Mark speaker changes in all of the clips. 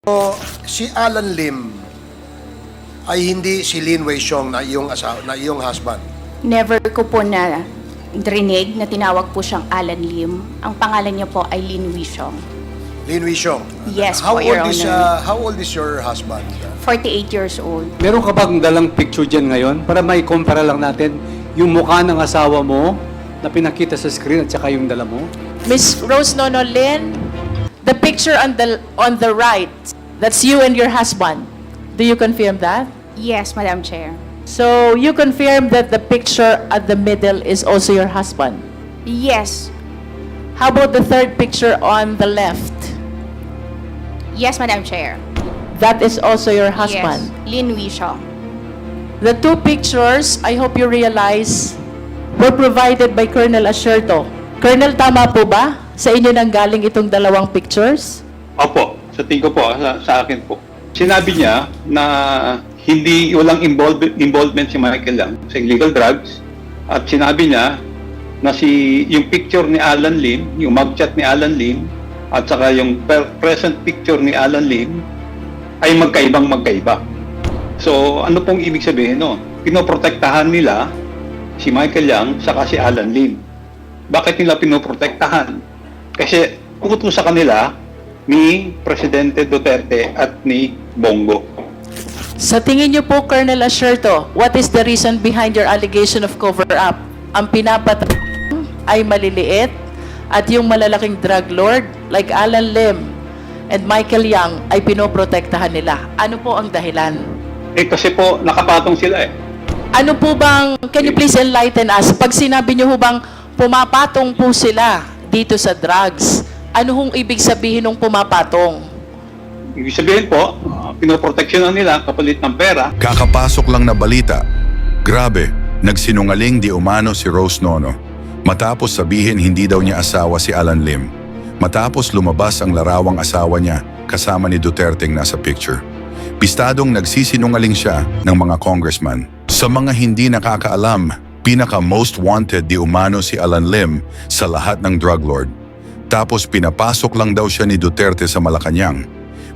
Speaker 1: So, si Alan Lim ay hindi si Lin Wei Xiong na iyong asawa, na iyong husband.
Speaker 2: Never ko po na rinig na tinawag po siyang Alan Lim. Ang pangalan niya po ay Lin Wei Xiong.
Speaker 1: Lin Wei Xiong.
Speaker 2: Yes po, Your Honor.
Speaker 1: How old is your husband?
Speaker 2: 48 years old.
Speaker 3: Meron ka bang dalang picture dyan ngayon? Para may compare lang natin yung mukha ng asawa mo na pinakita sa screen at saka yung dala mo.
Speaker 4: Miss Rose Nono Lynn, the picture on the right, that's you and your husband. Do you confirm that?
Speaker 2: Yes, Madam Chair.
Speaker 4: So you confirm that the picture at the middle is also your husband.
Speaker 2: Yes.
Speaker 4: How about the third picture on the left?
Speaker 2: Yes, Madam Chair.
Speaker 4: That is also your husband.
Speaker 2: Yes. Lin Wei Xiong.
Speaker 4: The two pictures, I hope you realize, were provided by Colonel Asherto. Colonel, tama po ba? Sa inyo nang galing itong dalawang pictures?
Speaker 5: Opo, sa tingin ko po, sa akin po. Sinabi niya na walang involvement si Michael lang sa illegal drugs at sinabi niya na yung picture ni Alan Lim, yung mugshot ni Alan Lim at saka yung present picture ni Alan Lim ay magkaiba. So, ano pong ibig sabihin no? Pinoprotektahan nila si Michael Yang saka si Alan Lim. Bakit nila pinoprotektahan? Kasi utos sa kanila ni Presidente Duterte at ni Bongo.
Speaker 4: Sa tingin niyo po, Colonel Asherto, what is the reason behind your allegation of cover-up? Ang pinapatay ay maliliit at yung malalaking drug lord like Alan Lim and Michael Yang ay pinoprotektahan nila. Ano po ang dahilan?
Speaker 5: Kasi po nakapatong sila eh.
Speaker 4: Ano po bang, can you please enlighten us? Pag sinabi niyo ho bang pumapatong po sila dito sa drugs, ano hong ibig sabihin ng pumapatong?
Speaker 5: Ibig sabihin po, pinoproteksyonan nila kapalit ng pera.
Speaker 6: Kakapasok lang na balita. Grabe, nagsinungaling di umano si Rose Nono. Matapos sabihin hindi daw niya asawa si Alan Lim. Matapos lumabas ang larawang asawa niya kasama ni Duterteng nasa picture. Pistadong nagsisinungaling siya ng mga congressman. Sa mga hindi nakakaalam, pinaka-most wanted di umano si Alan Lim sa lahat ng drug lord. Tapos pinapasok lang daw siya ni Duterte sa Malacanang.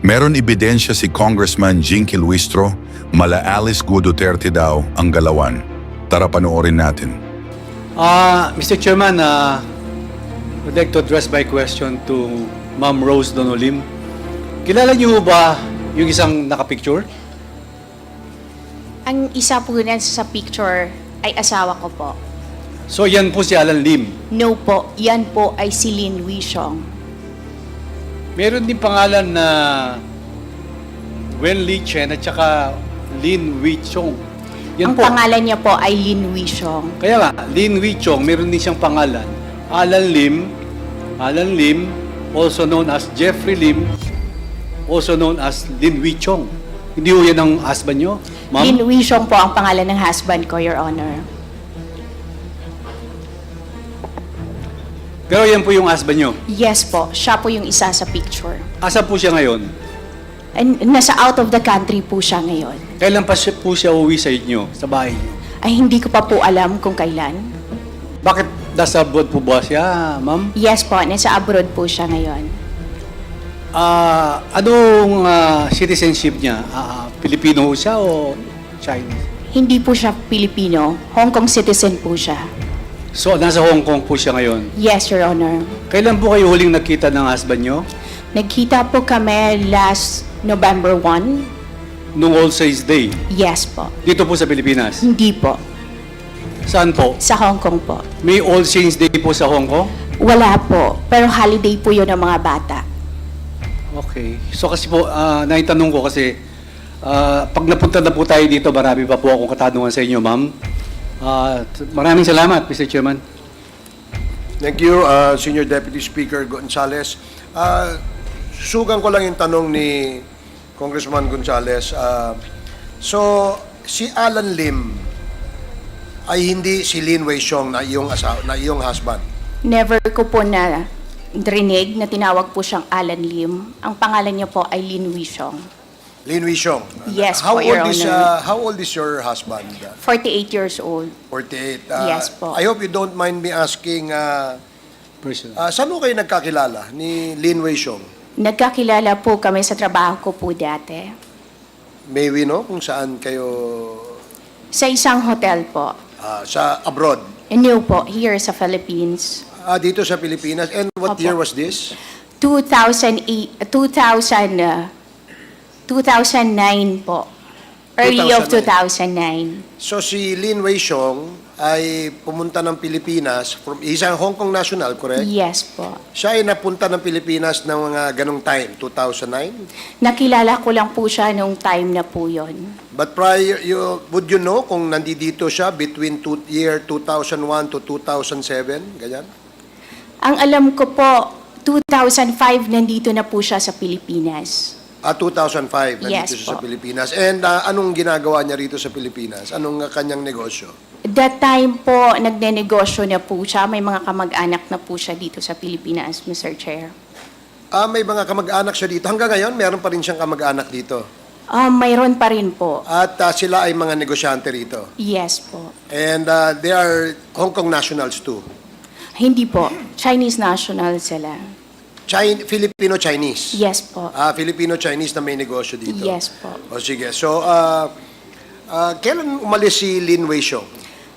Speaker 6: Meron ebidensya si Congressman Jinky Luistro, mala Alice Go Duterte daw ang galawan. Tara panoorin natin.
Speaker 3: Mr. Chairman, would like to address my question to Ma'am Rose Nono Lim. Kilala niyo ba yung isang nakapicture?
Speaker 2: Ang isa po na sa picture ay asawa ko po.
Speaker 3: So yan po si Alan Lim.
Speaker 2: No po, yan po ay si Lin Wei Xiong.
Speaker 3: Meron din pangalan na Wen Li Chen at saka Lin Wei Xiong. Yan
Speaker 2: Ang
Speaker 3: po.
Speaker 2: pangalan niya po ay Lin Wei Xiong.
Speaker 3: Kaya nga, Lin Wei Xiong, meron din siyang pangalan. Alan Lim, also known as Jeffrey Lim, also known as Lin Wei Xiong. Hindi ho yan ang husband nyo, ma'am?
Speaker 2: Lin Wei Xiong po ang pangalan ng husband ko, Your Honor.
Speaker 3: Pero yan po yung husband nyo.
Speaker 2: Yes po, siya po yung isa sa picture.
Speaker 3: Asa po siya ngayon?
Speaker 2: And nasa out of the country po siya ngayon.
Speaker 3: Kailan po siya uwi sa inyo, sa bahay nyo?
Speaker 2: Ay hindi ko pa po alam kung kailan.
Speaker 3: Bakit nasa abroad po ba siya, ma'am?
Speaker 2: Yes po, nasa abroad po siya ngayon.
Speaker 3: Anong citizenship niya? Pilipino siya o Chinese?
Speaker 2: Hindi po siya Pilipino, Hong Kong citizen po siya.
Speaker 3: So, nasa Hong Kong po siya ngayon.
Speaker 2: Yes, Your Honor.
Speaker 3: Kailan po kayo huling nagkita ng husband nyo?
Speaker 2: Nagkita po kami last November 1.
Speaker 3: Nung All Saints Day.
Speaker 2: Yes po.
Speaker 3: Dito po sa Pilipinas.
Speaker 2: Hindi po.
Speaker 3: Saan po?
Speaker 2: Sa Hong Kong po.
Speaker 3: May All Saints Day po sa Hong Kong?
Speaker 2: Wala po. Pero holiday po yun ng mga bata.
Speaker 3: Okay. So kasi po, naitanong ko kasi, pag napunta na po tayo dito, marami pa po akong katanungan sa inyo, ma'am. Maraming salamat, Mr. Chairman.
Speaker 1: Thank you, Senior Deputy Speaker Gonzales. Susugan ko lang yung tanong ni Congressman Gonzales. So, si Alan Lim ay hindi si Lin Wei Xiong na iyong asawa, na iyong husband.
Speaker 2: Never ko po na rinig na tinawag po siyang Alan Lim. Ang pangalan niya po ay Lin Wei Xiong.
Speaker 1: Lin Wei Xiong.
Speaker 2: Yes po, Your Honor.
Speaker 1: How old is your husband?
Speaker 2: 48 years old.
Speaker 1: 48.
Speaker 2: Yes po.
Speaker 1: I hope you don't mind me asking,
Speaker 3: Personal.
Speaker 1: saan mo kayo nagkakilala ni Lin Wei Xiong?
Speaker 2: Nagkakilala po kami sa trabaho ko po dati.
Speaker 1: May we know kung saan kayo
Speaker 2: Sa isang hotel po.
Speaker 1: sa abroad?
Speaker 2: New po, here sa Philippines.
Speaker 1: Dito sa Pilipinas. And what
Speaker 2: Opo.
Speaker 1: year was this?
Speaker 2: 2009 po. Early of 2009.
Speaker 1: So si Lin Wei Xiong ay pumunta ng Pilipinas, isang Hong Kong national, correct?
Speaker 2: Yes po.
Speaker 1: Siya ay napunta ng Pilipinas ng mga ganong time, 2009?
Speaker 2: Nakilala ko lang po siya nung time na po yon.
Speaker 1: But prior, would you know kung nandito siya between year 2001 to 2007, ganyan?
Speaker 2: Ang alam ko po, 2005 nandito na po siya sa Pilipinas.
Speaker 1: 2005, nandito
Speaker 2: Yes
Speaker 1: siya sa
Speaker 2: po.
Speaker 1: Pilipinas. And anong ginagawa niya rito sa Pilipinas? Anong kanyang negosyo?
Speaker 2: That time po, nagnenegosyo na po siya. May mga kamag-anak na po siya dito sa Pilipinas, Mr. Chair.
Speaker 1: May mga kamag-anak siya dito. Hanggang ngayon, meron pa rin siyang kamag-anak dito.
Speaker 2: Mayroon pa rin po.
Speaker 1: At sila ay mga negosyante rito.
Speaker 2: Yes po.
Speaker 1: And they are Hong Kong nationals too.
Speaker 2: Hindi po. Chinese national sila.
Speaker 1: Filipino-Chinese?
Speaker 2: Yes po.
Speaker 1: Filipino-Chinese na may negosyo dito?
Speaker 2: Yes po.
Speaker 1: O sige. So, kailan umalis si Lin Wei Xiong?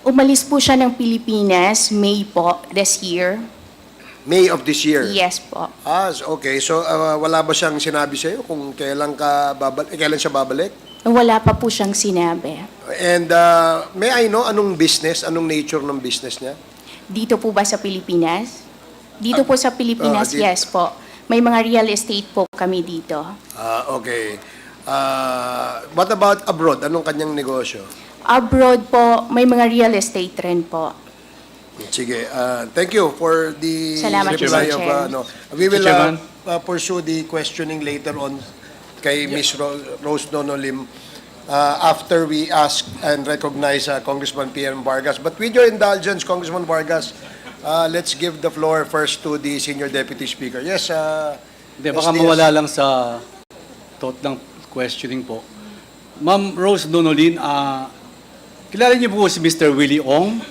Speaker 2: Umalis po siya ng Pilipinas, May po, this year.
Speaker 1: May of this year?
Speaker 2: Yes po.
Speaker 1: Okay. So, wala ba siyang sinabi sa'yo kung kailan siya babalik?
Speaker 2: Wala pa po siyang sinabi.
Speaker 1: And may I know anong business, anong nature ng business niya?
Speaker 2: Dito po ba sa Pilipinas? Dito po sa Pilipinas,
Speaker 1: dito.
Speaker 2: yes po. May mga real estate po kami dito.
Speaker 1: Okay. What about abroad? Anong kanyang negosyo?
Speaker 2: Abroad po, may mga real estate rin po.
Speaker 1: Sige. Thank you for the
Speaker 2: Salamat,
Speaker 1: reply
Speaker 2: Mr.
Speaker 1: of
Speaker 2: Chair.
Speaker 1: we will
Speaker 3: Mr. Chairman.
Speaker 1: pursue the questioning later on kay Ms. Rose Nono Lim after we ask and recognize Congressman P.M. Vargas. But with your indulgence, Congressman Vargas, let's give the floor first to the Senior Deputy Speaker. Yes,
Speaker 3: Hindi, baka
Speaker 1: SDS.
Speaker 3: mawala lang sa thought ng questioning po. Ma'am Rose Nonolin, kilala niyo po si Mr. Willie Ong?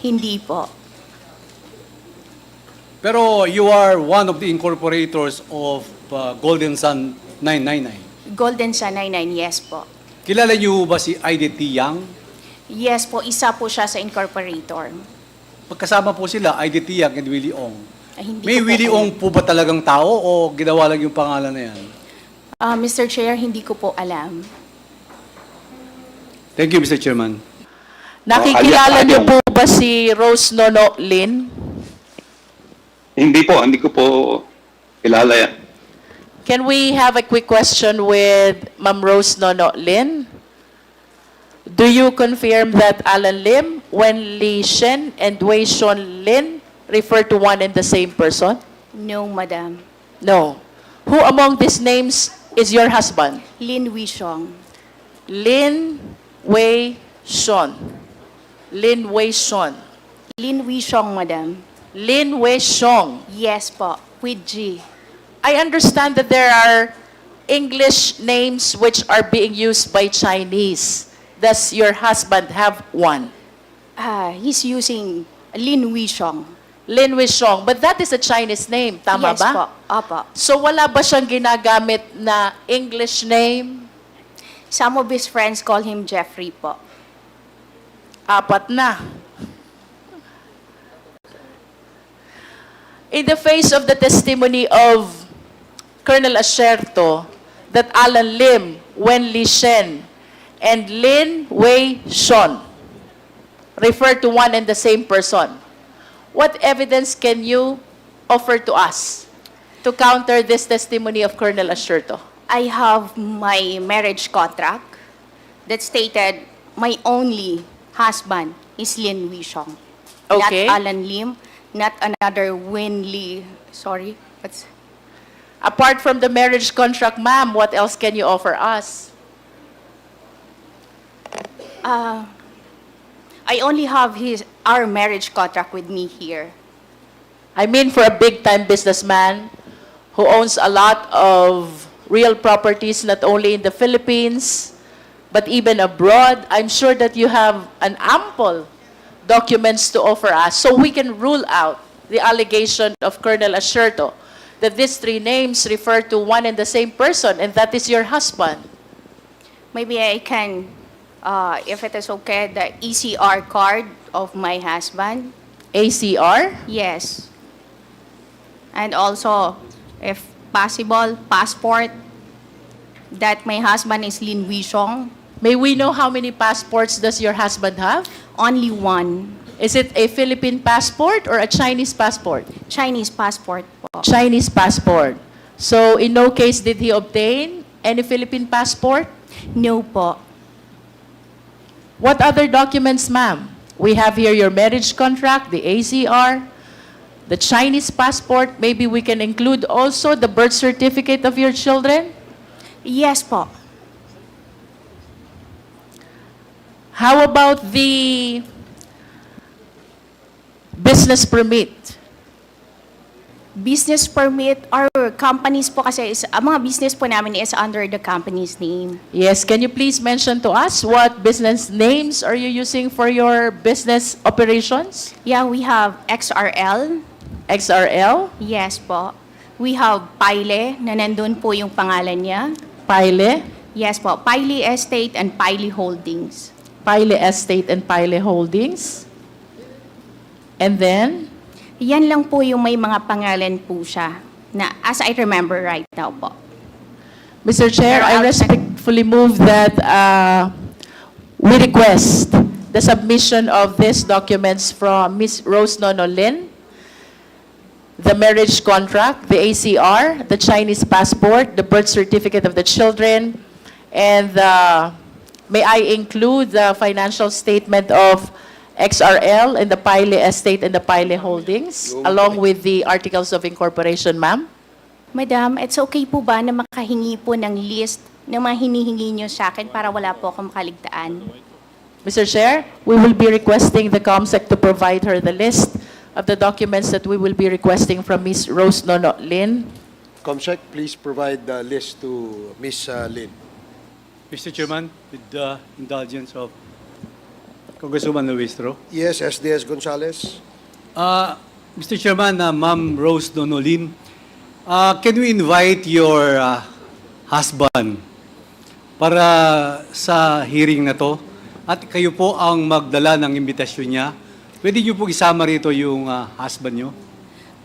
Speaker 2: Hindi po.
Speaker 3: Pero you are one of the incorporators of Golden Sun 999.
Speaker 2: Golden Sun 99, yes po.
Speaker 3: Kilala niyo ba si IDT Yang?
Speaker 2: Yes po, isa po siya sa incorporator.
Speaker 3: Pagkasama po sila, IDT Yang and Willie Ong.
Speaker 2: Ay, hindi
Speaker 3: May
Speaker 2: ko po
Speaker 3: Willie
Speaker 2: alam.
Speaker 3: Ong po ba talagang tao o ginawa lang yung pangalan na yan?
Speaker 2: Mr. Chair, hindi ko po alam.
Speaker 3: Thank you, Mr. Chairman.
Speaker 4: Nakikilala
Speaker 5: alias
Speaker 4: niyo
Speaker 5: Ayong.
Speaker 4: po ba si Rose Nono Lin?
Speaker 5: Hindi ko po kilala yan.
Speaker 4: Can we have a quick question with Ma'am Rose Nono Lin? Do you confirm that Alan Lim, Wen Li Shen, and Wei Shon Lin refer to one and the same person?
Speaker 2: No, madam.
Speaker 4: No. Who among these names is your husband?
Speaker 2: Lin Wishong.
Speaker 4: Lin Wei Shon. Lin Wei Shon.
Speaker 2: Lin Wishong, madam.
Speaker 4: Lin Wei Shong.
Speaker 2: Yes po, with G.
Speaker 4: I understand that there are English names which are being used by Chinese. Does your husband have one?
Speaker 2: He's using Lin Wishong.
Speaker 4: Lin Wei Shong. But that is a Chinese name, tama
Speaker 2: Yes
Speaker 4: ba?
Speaker 2: po, opo.
Speaker 4: So wala ba siyang ginagamit na English name?
Speaker 2: Some of his friends call him Jeffrey po.
Speaker 4: Apat na. In the face of the testimony of Colonel Asherto that Alan Lim, Wen Li Shen, and Lin Wei Shon refer to one and the same person, what evidence can you offer to us to counter this testimony of Colonel Asherto?
Speaker 2: I have my marriage contract that stated my only husband is Lin Wishong.
Speaker 4: Okay.
Speaker 2: Not Alan Lim, not another Win Lee. Sorry, what's...
Speaker 4: Apart from the marriage contract, ma'am, what else can you offer us?
Speaker 2: I only have our marriage contract with me here.
Speaker 4: I mean, for a big-time businessman who owns a lot of real properties, not only in the Philippines, but even abroad, I'm sure that you have an ample documents to offer us so we can rule out the allegation of Colonel Asherto that these three names refer to one and the same person, and that is your husband?
Speaker 2: Maybe I can, if it is okay, the ECR card of my husband.
Speaker 4: ACR?
Speaker 2: Yes. And also, if possible, passport that my husband is Lin Wishong.
Speaker 4: May we know how many passports does your husband have?
Speaker 2: Only one.
Speaker 4: Is it a Philippine passport or a Chinese passport?
Speaker 2: Chinese passport po.
Speaker 4: Chinese passport. So in no case did he obtain any Philippine passport?
Speaker 2: No po.
Speaker 4: What other documents, ma'am? We have here your marriage contract, the ACR, the Chinese passport. Maybe we can include also the birth certificate of your children.
Speaker 2: Yes po.
Speaker 4: How about the business permit?
Speaker 2: Business permit, our companies po kasi is, ang mga business po namin is under the company's name.
Speaker 4: Yes, can you please mention to us what business names are you using for your business operations?
Speaker 2: Yeah, we have XRL.
Speaker 4: XRL,
Speaker 2: Yes po. We have Pile, na nandun po yung pangalan niya.
Speaker 4: Pile,
Speaker 2: Yes po, Pile Estate and Pile Holdings.
Speaker 4: Pile Estate and Pile Holdings. And then,
Speaker 2: Yan lang po yung may mga pangalan po siya na as I remember right now po.
Speaker 4: Mr. Chair,
Speaker 2: Pero
Speaker 4: I
Speaker 2: outside-
Speaker 4: respectfully move that we request the submission of these documents from Ms. Rose Nonolin, the marriage contract, the ACR, the Chinese passport, the birth certificate of the children, and may I include the financial statement of XRL and the Pile Estate and the Pile Holdings, along with the articles of incorporation, ma'am?
Speaker 2: Madam, it's okay po ba na makahingi po ng list ng mga hinihingi nyo sa akin para wala po akong makaligtaan?
Speaker 4: Mr. Chair, we will be requesting the COMSEC to provide her the list of the documents that we will be requesting from Ms. Rose Nono Lin.
Speaker 1: Comsec, please provide the list to Ms. Lin.
Speaker 3: Mr. Chairman, with the indulgence of Congresswoman Luistro.
Speaker 1: Yes, SDS Gonzales.
Speaker 3: Mr. Chairman, Ma'am Rose Donolin, can we invite your husband para sa hearing na to? At kayo po ang magdala ng imbitasyon niya. Pwede niyo po isama rito yung husband niyo?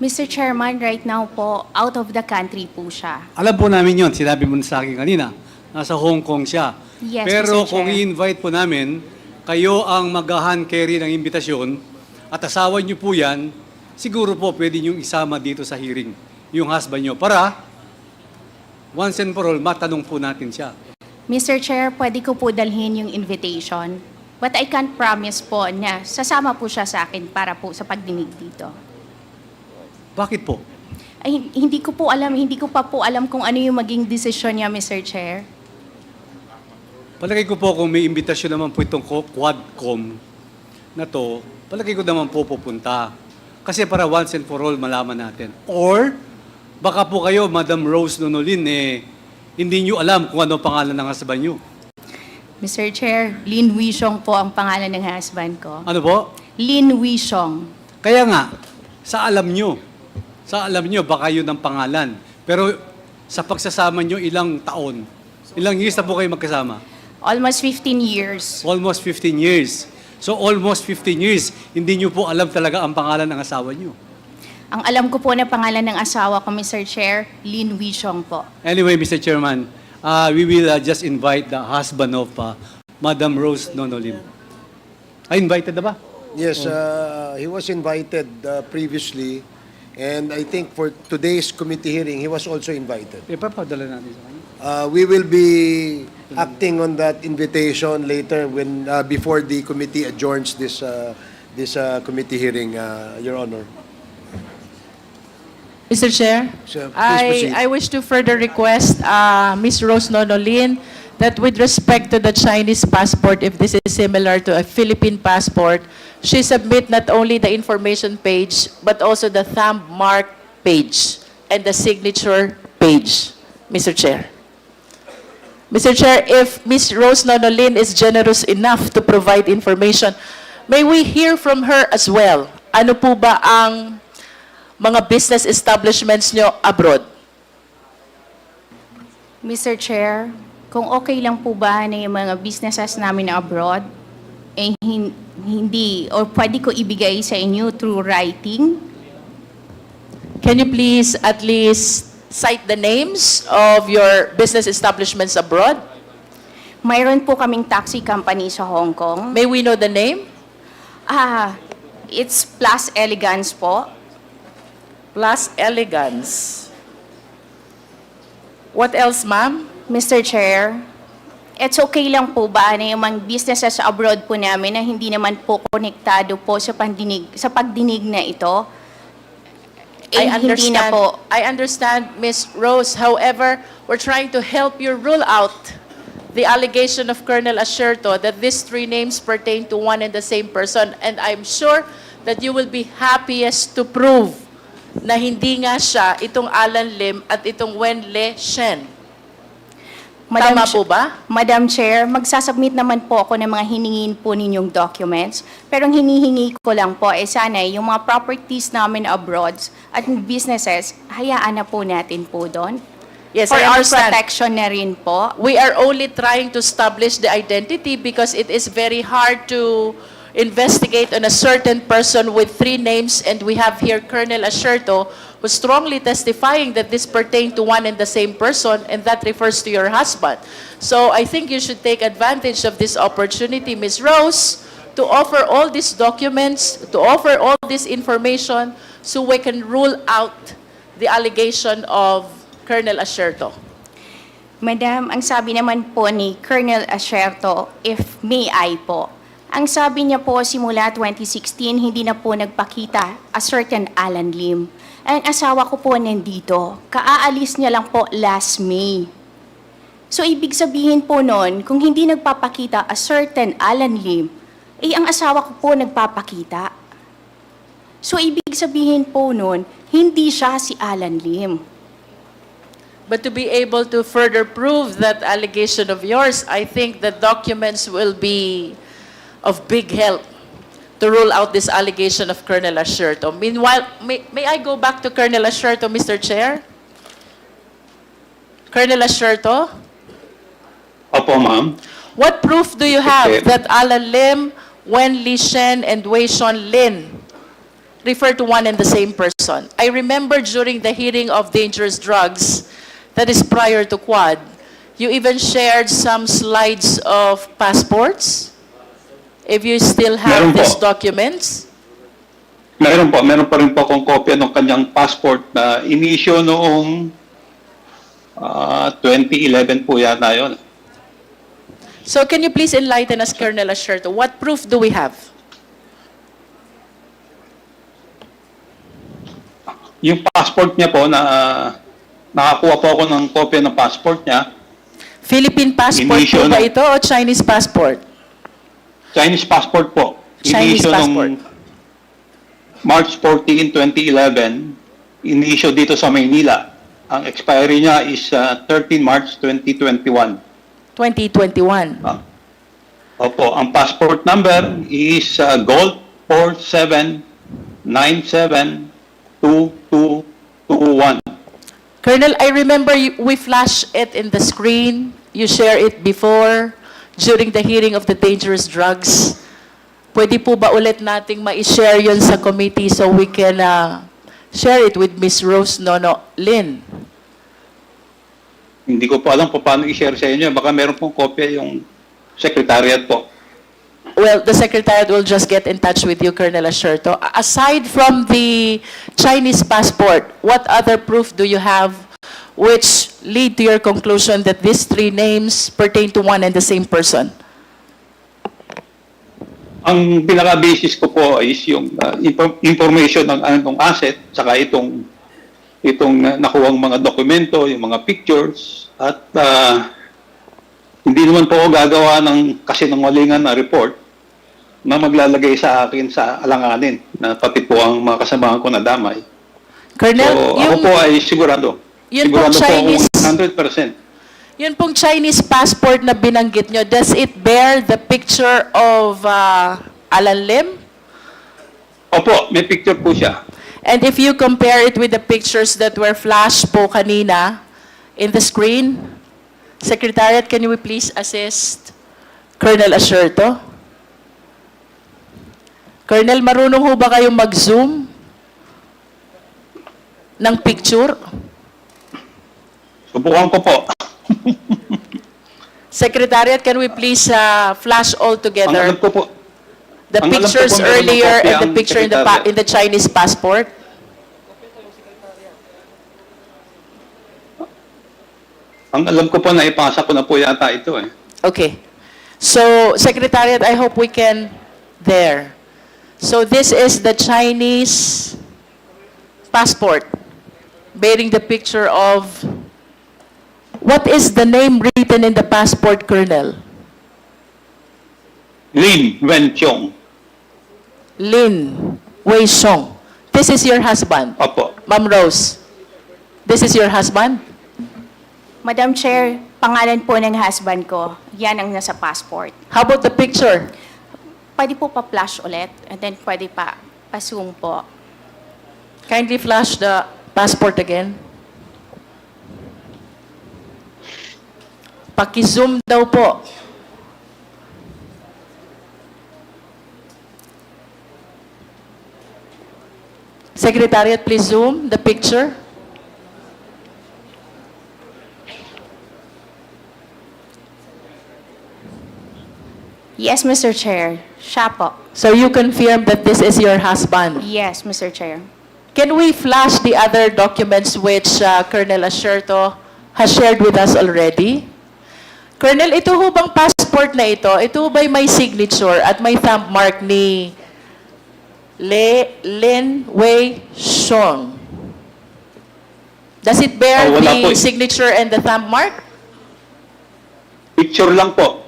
Speaker 2: Mr. Chairman, right now po, out of the country po siya.
Speaker 3: Alam po namin yon, sinabi mo sa akin kanina. Nasa Hong Kong siya.
Speaker 2: Yes,
Speaker 3: Pero
Speaker 2: Mr.
Speaker 3: kung
Speaker 2: Chair.
Speaker 3: i-invite po namin, kayo ang mag-hand carry ng imbitasyon at asawa niyo po yan, siguro po pwede niyo isama dito sa hearing yung husband niyo para once and for all, matanong po natin siya.
Speaker 2: Mr. Chair, pwede ko po dalhin yung invitation. But I can't promise po na sasama po siya sa akin para po sa pagdinig dito.
Speaker 3: Bakit po?
Speaker 2: Ay, hindi ko pa po alam kung ano yung maging desisyon niya, Mr. Chair.
Speaker 3: Palagay ko po kung may imbitasyon naman po itong Quadcom na to, palagay ko naman po pupunta. Kasi para once and for all malaman natin. Or, baka po kayo, Madam Rose Nonolin, hindi nyo alam kung ano pangalan ng husband nyo.
Speaker 2: Mr. Chair, Lin Wishong po ang pangalan ng husband ko.
Speaker 3: Ano po?
Speaker 2: Lin Wishong.
Speaker 3: Kaya nga, sa alam nyo, baka yun ang pangalan. Pero sa pagsasama nyo, ilang taon, ilang years na po kayo magkasama?
Speaker 2: Almost 15 years.
Speaker 3: Almost 15 years. So almost 15 years, hindi nyo po alam talaga ang pangalan ng asawa nyo.
Speaker 2: Ang alam ko po na pangalan ng asawa ko, Mr. Chair, Lin Wishong po.
Speaker 3: Anyway, Mr. Chairman, we will just invite the husband of Madam Rose Nonolin. Invited na ba?
Speaker 1: Yes, he was invited previously, and I think for today's committee hearing, he was also invited.
Speaker 3: Papadala natin sa kanya.
Speaker 1: We will be acting on that invitation later when before the committee adjourns this committee hearing, Your Honor.
Speaker 4: Mr. Chair,
Speaker 1: So, please proceed.
Speaker 4: I wish to further request Ms. Rose Nonolin that with respect to the Chinese passport, if this is similar to a Philippine passport, she submit not only the information page, but also the thumb mark page and the signature page, Mr. Chair. Mr. Chair, if Ms. Rose Nonolin is generous enough to provide information, may we hear from her as well? Ano po ba ang mga business establishments nyo abroad?
Speaker 2: Mr. Chair, kung okay lang po ba na yung mga businesses namin abroad, eh hindi, or pwede ko ibigay sa inyo through writing?
Speaker 4: Can you please at least cite the names of your business establishments abroad?
Speaker 2: Mayroon po kaming taxi company sa Hong Kong.
Speaker 4: May we know the name?
Speaker 2: It's Plus Elegance po.
Speaker 4: Plus Elegance. What else, ma'am?
Speaker 2: Mr. Chair, it's okay lang po ba na yung mga businesses sa abroad po namin na hindi naman po konektado po sa pagdinig na ito? Hindi na po.
Speaker 4: I understand, Ms. Rose. However, we're trying to help you rule out the allegation of Colonel Asherto that these three names pertain to one and the same person. And I'm sure that you will be happiest to prove na hindi nga siya itong Alan Lim at itong Wen Le Shen. Tama po ba?
Speaker 2: Madam Chair, magsasubmit naman po ako ng mga hiningin po ninyong documents. Pero ang hinihingi ko lang po sana yung mga properties namin abroad at businesses, hayaan na po natin po doon.
Speaker 4: Yes,
Speaker 2: For
Speaker 4: I
Speaker 2: our
Speaker 4: understand.
Speaker 2: protection na rin po.
Speaker 4: We are only trying to establish the identity because it is very hard to investigate on a certain person with three names, and we have here Colonel Asherto who's strongly testifying that this pertained to one and the same person, and that refers to your husband. So I think you should take advantage of this opportunity, Ms. Rose, to offer all these documents, to offer all this information so we can rule out the allegation of Colonel Asherto.
Speaker 2: Madam, ang sabi naman po ni Colonel Asherto, if may I po, ang sabi niya po simula 2016, hindi na po nagpakita a certain Alan Lim. Ang asawa ko po nandito, kaaalis niya lang po last May. So ibig sabihin po nun, kung hindi nagpapakita a certain Alan Lim, ang asawa ko po nagpapakita. So ibig sabihin po nun, hindi siya si Alan Lim.
Speaker 4: But to be able to further prove that allegation of yours, I think the documents will be of big help to rule out this allegation of Colonel Asherto. Meanwhile, may I go back to Colonel Asherto, Mr. Chair? Colonel Asherto,
Speaker 5: Opo, ma'am.
Speaker 4: what proof do you have
Speaker 5: Okay.
Speaker 4: that Alan Lim, Wen Li Shen, and Wei Shon Lin refer to one and the same person? I remember during the hearing of dangerous drugs, that is prior to Quad, you even shared some slides of passports. If you still have
Speaker 5: Meron po.
Speaker 4: these documents,
Speaker 5: Meron pa rin po akong kopya ng kanyang passport na ini-issue noong 2011 po yata yun.
Speaker 4: so can you please enlighten us, Colonel Asherto, what proof do we have?
Speaker 5: Yung passport niya po na nakakuha po ako ng kopya ng passport niya.
Speaker 4: Philippine passport
Speaker 5: Ini-issue
Speaker 4: po ba
Speaker 5: ng-
Speaker 4: ito o Chinese passport?
Speaker 5: Chinese passport po.
Speaker 4: Chinese
Speaker 5: Ini-issue
Speaker 4: passport.
Speaker 5: nung March 14, 2011. Ini-issue dito sa Maynila. Ang expiry niya is 13 March 2021.
Speaker 4: 2021.
Speaker 5: Opo, ang passport number is Gold 47972221.
Speaker 4: Colonel, I remember we flash it in the screen. You share it before, during the hearing of the dangerous drugs. Pwede po ba ulit nating ma-share yun sa committee so we can share it with Ms. Rose Nono Lin?
Speaker 5: Hindi ko po alam po paano i-share sa inyo. Baka meron pong kopya yung secretariat po.
Speaker 4: Well, the Secretariat will just get in touch with you, Colonel Asherto. Aside from the Chinese passport, what other proof do you have which lead to your conclusion that these three names pertain to one and the same person?
Speaker 5: Ang pinaka-basis ko po is yung information ng anong asset, saka itong nakuwang mga dokumento, yung mga pictures, at hindi naman po ako gagawa ng kasinungalingan na report na maglalagay sa akin sa alanganin na pati po ang mga kasamahan ko na damay.
Speaker 4: Colonel,
Speaker 5: So ako po ay sigurado.
Speaker 4: yun pong
Speaker 5: Sigurado po
Speaker 4: Chinese-
Speaker 5: akong 100%.
Speaker 4: Yun pong Chinese passport na binanggit nyo, does it bear the picture of Alan Lim?
Speaker 5: Opo, may picture po siya.
Speaker 4: And if you compare it with the pictures that were flashed po kanina in the screen, Secretariat, can you please assist Colonel Asherto? Colonel, marunong ho ba kayong mag-zoom ng picture?
Speaker 5: Subukan ko po.
Speaker 4: Secretariat, can we please flash all
Speaker 5: Ang
Speaker 4: together
Speaker 5: alam ko po,
Speaker 4: the
Speaker 5: ang alam ko
Speaker 4: pictures
Speaker 5: po, meron ng
Speaker 4: earlier
Speaker 5: kopya
Speaker 4: and the
Speaker 5: ang
Speaker 4: picture in
Speaker 5: Secretariat.
Speaker 4: in the Chinese passport?
Speaker 5: ang alam ko po na ipasa ko na po yata ito eh.
Speaker 4: Okay. So, Secretariat, I hope we can there. So, this is the Chinese passport bearing the picture of, what is the name written in the passport, Colonel?
Speaker 5: Lin Wenqiong.
Speaker 4: Lin Wei Song. This is your husband,
Speaker 5: Opo.
Speaker 4: Ma'am Rose. This is your husband?
Speaker 2: Madam Chair, pangalan po ng husband ko. Yan ang nasa passport.
Speaker 4: How about the picture?
Speaker 2: Pwede po pa-flash ulit, and then pwede pa-zoom po.
Speaker 4: Kindly flash the passport again. Paki-zoom daw po. Secretariat, please zoom the picture.
Speaker 2: Yes, Mr. Chair. Siya po.
Speaker 4: So you confirm that this is your husband.
Speaker 2: Yes, Mr. Chair.
Speaker 4: Can we flash the other documents which Colonel Asherto has shared with us already? Colonel, ito ho bang passport na ito ho ba'y may signature at may thumb mark ni Lin Wei Song? Does it bear
Speaker 5: Wala po
Speaker 4: the
Speaker 5: eh.
Speaker 4: signature and the thumb mark?
Speaker 5: Picture lang po.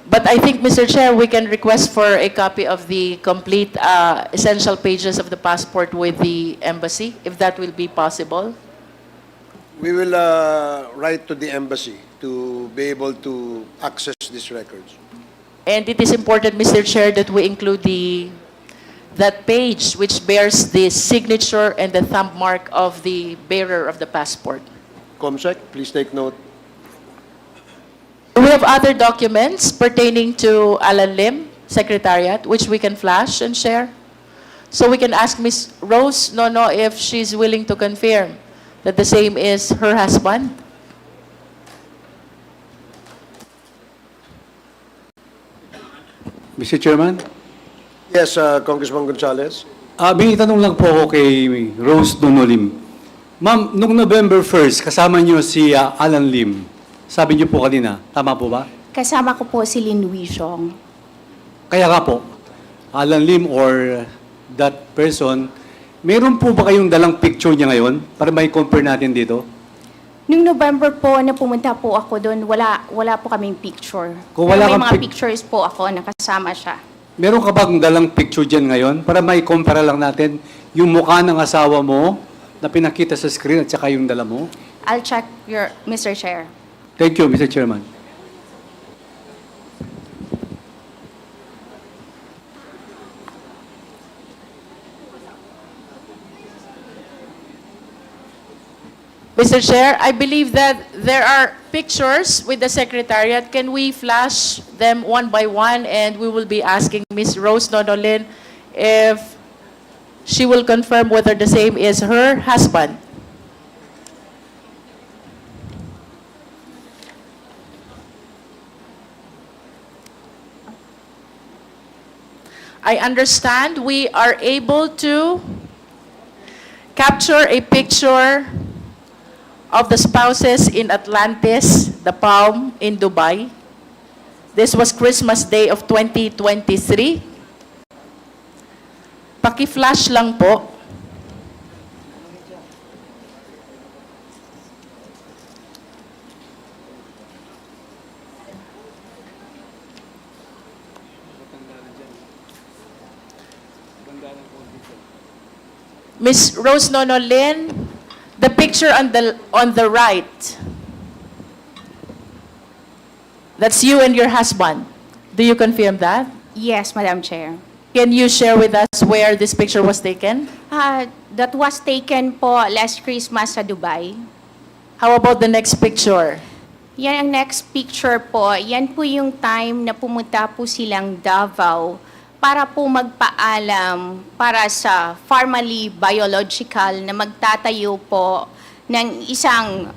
Speaker 4: But I think, Mr. Chair, we can request for a copy of the complete essential pages of the passport with the embassy, if that will be possible.
Speaker 1: We will write to the embassy to be able to access these records.
Speaker 4: And it is important, Mr. Chair, that we include that page which bears the signature and the thumb mark of the bearer of the passport.
Speaker 1: Comsec, please take note.
Speaker 4: Do we have other documents pertaining to Alan Lim, Secretariat, which we can flash and share? So we can ask Ms. Rose Nono if she's willing to confirm that the same is her husband.
Speaker 3: Mr. Chairman,
Speaker 1: Yes, Congressman Gonzales.
Speaker 3: may tanong lang po ako kay Rose Donolim. Ma'am, nung November 1st, kasama niyo si Alan Lim. Sabi niyo po kanina, tama po ba?
Speaker 2: Kasama ko po si Lin Wishong.
Speaker 3: Kaya nga po, Alan Lim or that person, meron po ba kayong dalang picture niya ngayon para may compare natin dito?
Speaker 2: Nung November po na pumunta po ako doon, wala po kaming picture.
Speaker 3: Kung
Speaker 2: Pero
Speaker 3: wala
Speaker 2: may
Speaker 3: kang
Speaker 2: mga pictures po ako na kasama siya.
Speaker 3: Meron ka bang dalang picture dyan ngayon para may compare lang natin yung mukha ng asawa mo na pinakita sa screen at saka yung dala mo?
Speaker 2: I'll check Mr. Chair.
Speaker 3: Thank you, Mr. Chairman.
Speaker 4: Mr. Chair, I believe that there are pictures with the Secretariat. Can we flash them one by one? And we will be asking Ms. Rose Nonolin if she will confirm whether the same is her husband. I understand we are able to capture a picture of the spouses in Atlantis, the Palm in Dubai. This was Christmas Day of 2023. Paki-flash lang po. Miss Rose Nonolin, the picture on the right, that's you and your husband. Do you confirm that?
Speaker 2: Yes, Madam Chair.
Speaker 4: Can you share with us where this picture was taken?
Speaker 2: That was taken po last Christmas sa Dubai.
Speaker 4: How about the next picture?
Speaker 2: Yan ang next picture po. Yan po yung time na pumunta po silang Davao para po magpaalam para sa Pharmaly Biological na magtatayo po ng isang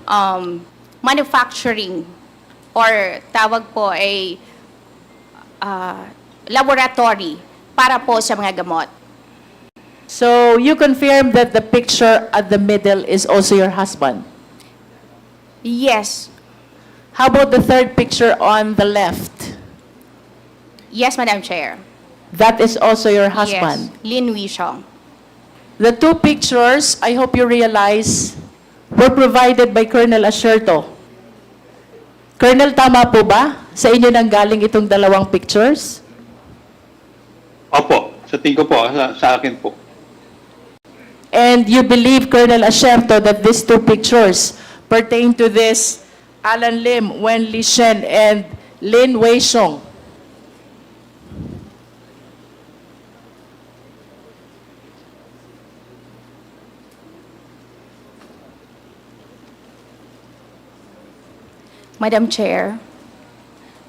Speaker 2: manufacturing or tawag po ay laboratory para po sa mga gamot.
Speaker 4: So you confirm that the picture at the middle is also your husband.
Speaker 2: Yes.
Speaker 4: How about the third picture on the left?
Speaker 2: Yes, Madam Chair.
Speaker 4: That is also your husband.
Speaker 2: Yes, Lin Wishong.
Speaker 4: The two pictures, I hope you realize, were provided by Colonel Asherto. Colonel, tama po ba? Sa inyo nang galing itong dalawang pictures?
Speaker 5: Opo, sa tingin ko po, sa akin po.
Speaker 4: And you believe, Colonel Asherto, that these two pictures pertain to this Alan Lim, Wen Li Shen, and Lin Wei Xiong.
Speaker 2: Madam Chair,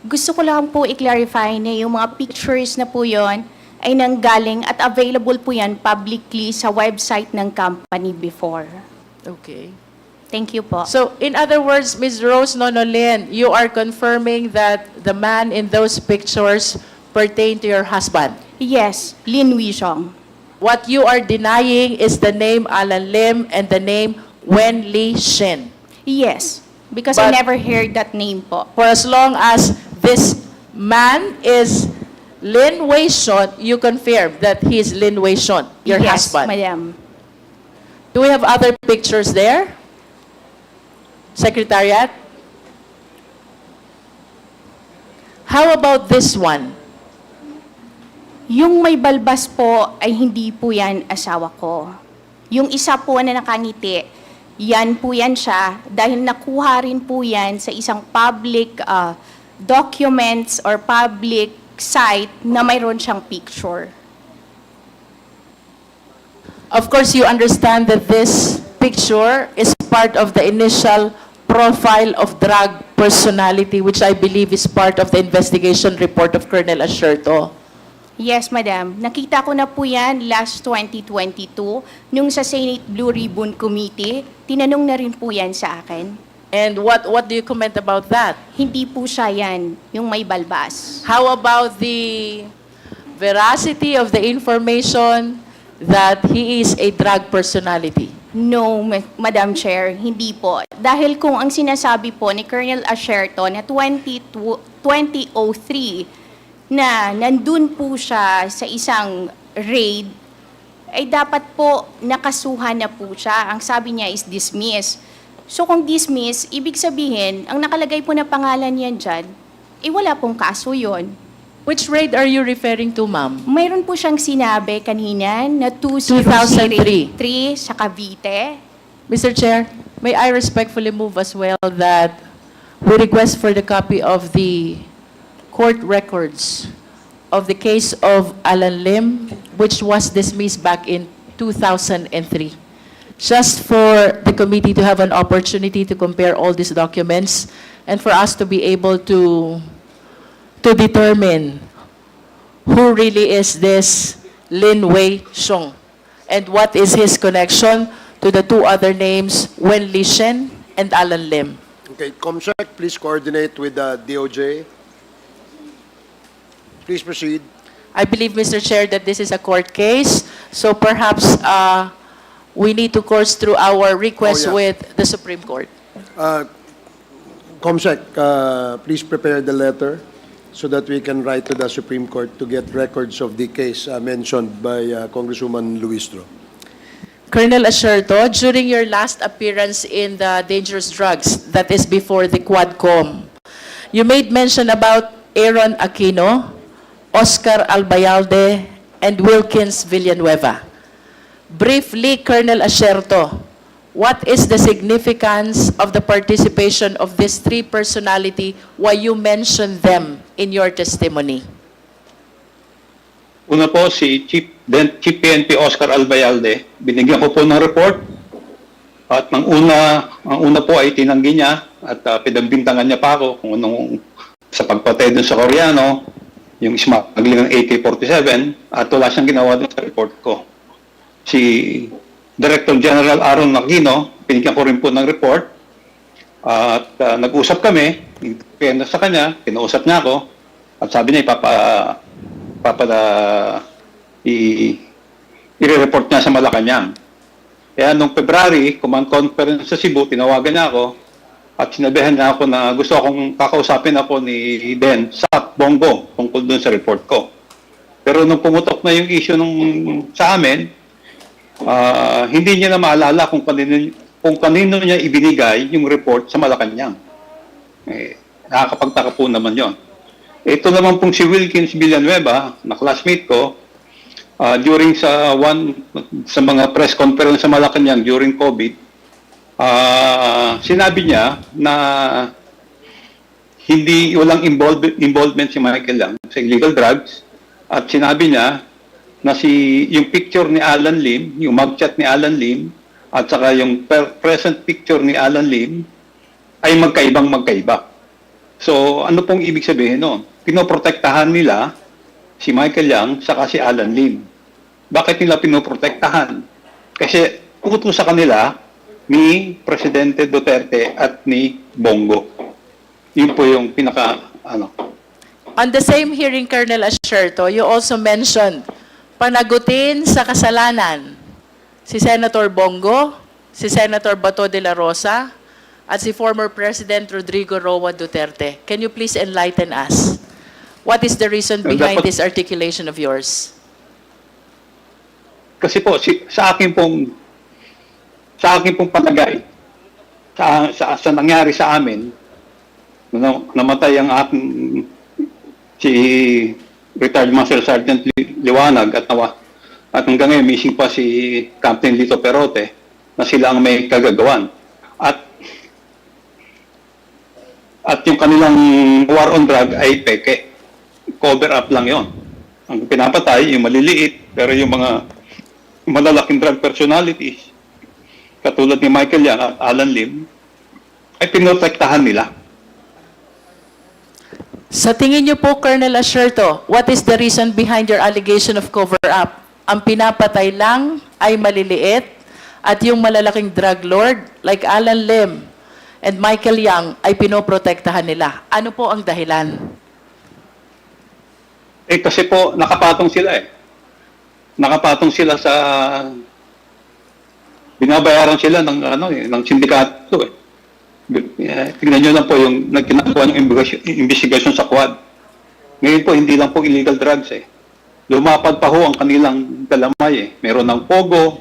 Speaker 2: gusto ko lang po i-clarify na yung mga pictures na po yon ay nanggaling at available po yan publicly sa website ng company before.
Speaker 4: Okay.
Speaker 2: Thank you po.
Speaker 4: So, in other words, Ms. Rose Nonolin, you are confirming that the man in those pictures pertain to your husband.
Speaker 2: Yes, Lin Wishong.
Speaker 4: What you are denying is the name Alan Lim and the name Wen Li Shen.
Speaker 2: Yes, because I
Speaker 4: But-
Speaker 2: never heard that name po.
Speaker 4: For as long as this man is Lin Wei Shon, you confirm that he is Lin Wei Shon, your
Speaker 2: Yes,
Speaker 4: husband.
Speaker 2: Madam.
Speaker 4: Do we have other pictures there? Secretariat? How about this one?
Speaker 2: Yung may balbas po ay hindi po yan asawa ko. Yung isa po na nakangiti, yan po yan siya dahil nakuha rin po yan sa isang public documents or public site na mayroon siyang picture.
Speaker 4: Of course, you understand that this picture is part of the initial profile of drug personality, which I believe is part of the investigation report of Colonel Asherto.
Speaker 2: Yes, Madam. Nakita ko na po yan last 2022 nung sa Senate Blue Ribbon Committee. Tinanong na rin po yan sa akin.
Speaker 4: And what do you comment about that?
Speaker 2: Hindi po siya yan, yung may balbas.
Speaker 4: How about the veracity of the information that he is a drug personality?
Speaker 2: No, Madam Chair, hindi po. Dahil kung ang sinasabi po ni Colonel Asherto na 2003 na nandun po siya sa isang raid, ay dapat po nakasuhan na po siya. Ang sabi niya is dismiss. So kung dismiss, ibig sabihin, ang nakalagay po na pangalan niyan dyan, wala pong kaso yon.
Speaker 4: Which raid are you referring to, ma'am?
Speaker 2: Mayroon po siyang sinabi kanina na
Speaker 4: 2003
Speaker 2: sa Cavite.
Speaker 4: Mr. Chair, may I respectfully move as well that we request for the copy of the court records of the case of Alan Lim, which was dismissed back in 2003. Just for the committee to have an opportunity to compare all these documents and for us to be able to determine who really is this Lin Wei Xiong and what is his connection to the two other names, Wen Li Shen and Alan Lim.
Speaker 1: Okay, COMSEC, please coordinate with the DOJ. Please proceed.
Speaker 4: I believe, Mr. Chair, that this is a court case, so perhaps we need to course through our request
Speaker 1: Oh, yeah.
Speaker 4: with the Supreme Court.
Speaker 1: COMSEC, please prepare the letter so that we can write to the Supreme Court to get records of the case mentioned by Congresswoman Luistro.
Speaker 4: Colonel Asherto, during your last appearance in the dangerous drugs, that is before the Quadcom, you made mention about Aaron Aquino, Oscar Albayalde, and Wilkins Villanueva. Briefly, Colonel Asherto, what is the significance of the participation of these three personality? Why you mention them in your testimony?
Speaker 5: Una po si Chief PNP Oscar Albayalde, binigyan ko po ng report at ang una po ay tinanggi niya at pinagbintangan niya pa ako kung anong sa pagpatay dun sa Koreano, yung smuggling ng AK-47 at wala siyang ginawa dun sa report ko. Si Director General Aaron Aquino, binigyan ko rin po ng report at nag-usap kami, kaya sa kanya, kinausap niya ako at sabi niya i-report niya sa Malacanang. Kaya nung February, command conference sa Cebu, tinawagan niya ako at sinabihan niya ako na gusto akong kakausapin ako ni Ben sa Bongo tungkol dun sa report ko. Pero nung pumutok na yung issue sa amin, hindi niya na maalala kung kanino niya ibinigay yung report sa Malacanang. Nakakapagtaka po naman yon. Ito naman pong si Wilkins Villanueva, na classmate ko, during sa mga press conference sa Malacanang during COVID, sinabi niya na walang involvement si Michael Yang sa illegal drugs at sinabi niya na yung picture ni Alan Lim, yung mugshot ni Alan Lim at saka yung present picture ni Alan Lim ay magkaiba. So, ano pong ibig sabihin nun? Pinoprotektahan nila si Michael Yang saka si Alan Lim. Bakit nila pinoprotektahan? Kasi utos sa kanila ni Presidente Duterte at ni Bongo. Yun po yung
Speaker 4: On the same hearing, Colonel Asierto, you also mentioned panagutin sa kasalanan si Senator Bongo, si Senator Bato de la Rosa, at si former President Rodrigo Roa Duterte. Can you please enlighten us? What is the reason behind this articulation of yours?
Speaker 5: Kasi po, sa akin pong palagay, sa nangyari sa amin, namatay ang aking si retired Master Sergeant Liwanag at hanggang ngayon missing pa si Captain Lito Perote na sila ang may kagagawan. At yung kanilang war on drug ay peke. Cover up lang yon. Ang pinapatay, yung maliliit, pero yung mga malalaking drug personalities, katulad ni Michael Yang at Alan Lim, ay pinotektahan nila.
Speaker 4: Sa tingin niyo po, Colonel Asierto, what is the reason behind your allegation of cover-up? Ang pinapatay lang ay maliliit at yung malalaking drug lord like Alan Lim and Michael Yang ay pinoprotektahan nila. Ano po ang dahilan?
Speaker 5: Kasi po, nakapatong sila Nakapatong sila sa binabayaran sila ng sindikato Tingnan nyo lang po yung nagkinagawa ng investigasyon sa Quad. Ngayon po, hindi lang po illegal drugs Lumapad pa ho ang kanilang galamay Meron ng pogo,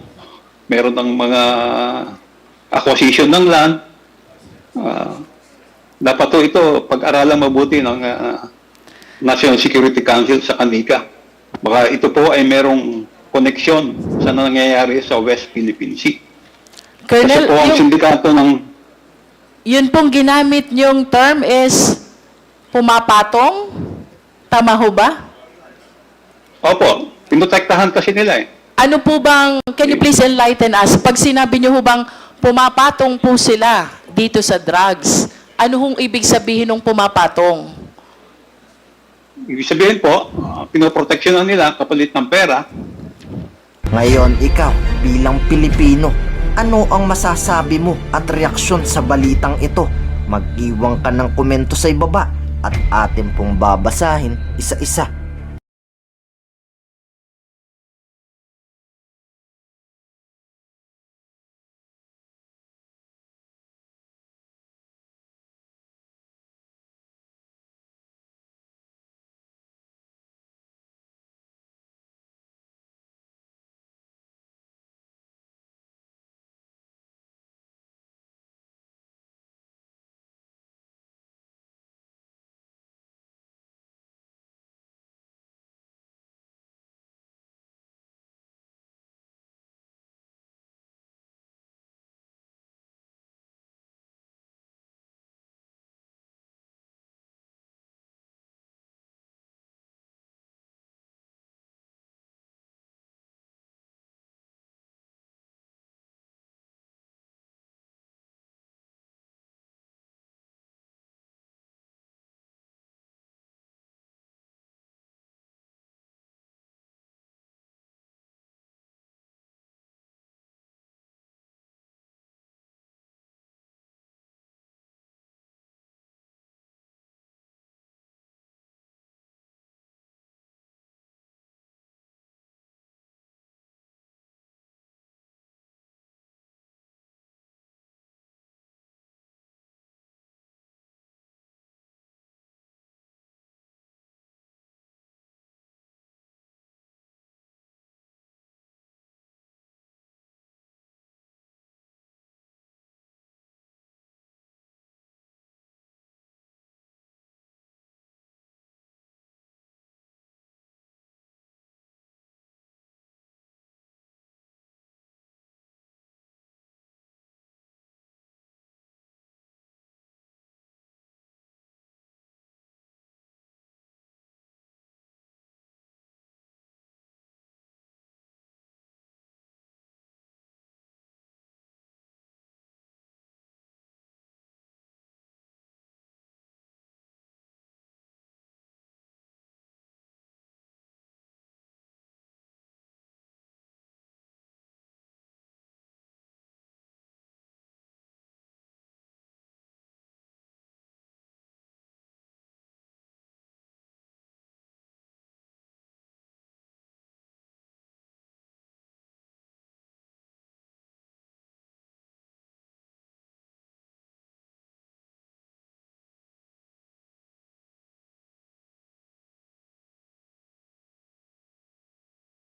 Speaker 5: meron ng mga acquisition ng land. Dapat po ito pag-aralan mabuti ng National Security Council sa Kanika. Baka ito po ay merong koneksyon sa nangyayari sa West Philippine Sea.
Speaker 4: Colonel,
Speaker 5: Kasi po ang sindikato ng
Speaker 4: yun pong ginamit niyong term is pumapatong? Tama ho ba?
Speaker 5: Opo, pinotektahan kasi nila
Speaker 4: Ano po bang, can you please enlighten us? Pag sinabi niyo ho bang pumapatong po sila dito sa drugs, ano hong ibig sabihin ng pumapatong?
Speaker 5: Ibig sabihin po, pinoproteksyonan nila kapalit ng pera.
Speaker 7: Ngayon, ikaw, bilang Pilipino, ano ang masasabi mo at reaksyon sa balitang ito? Mag-iwan ka ng komento sa ibaba at atin pong babasahin isa-isa.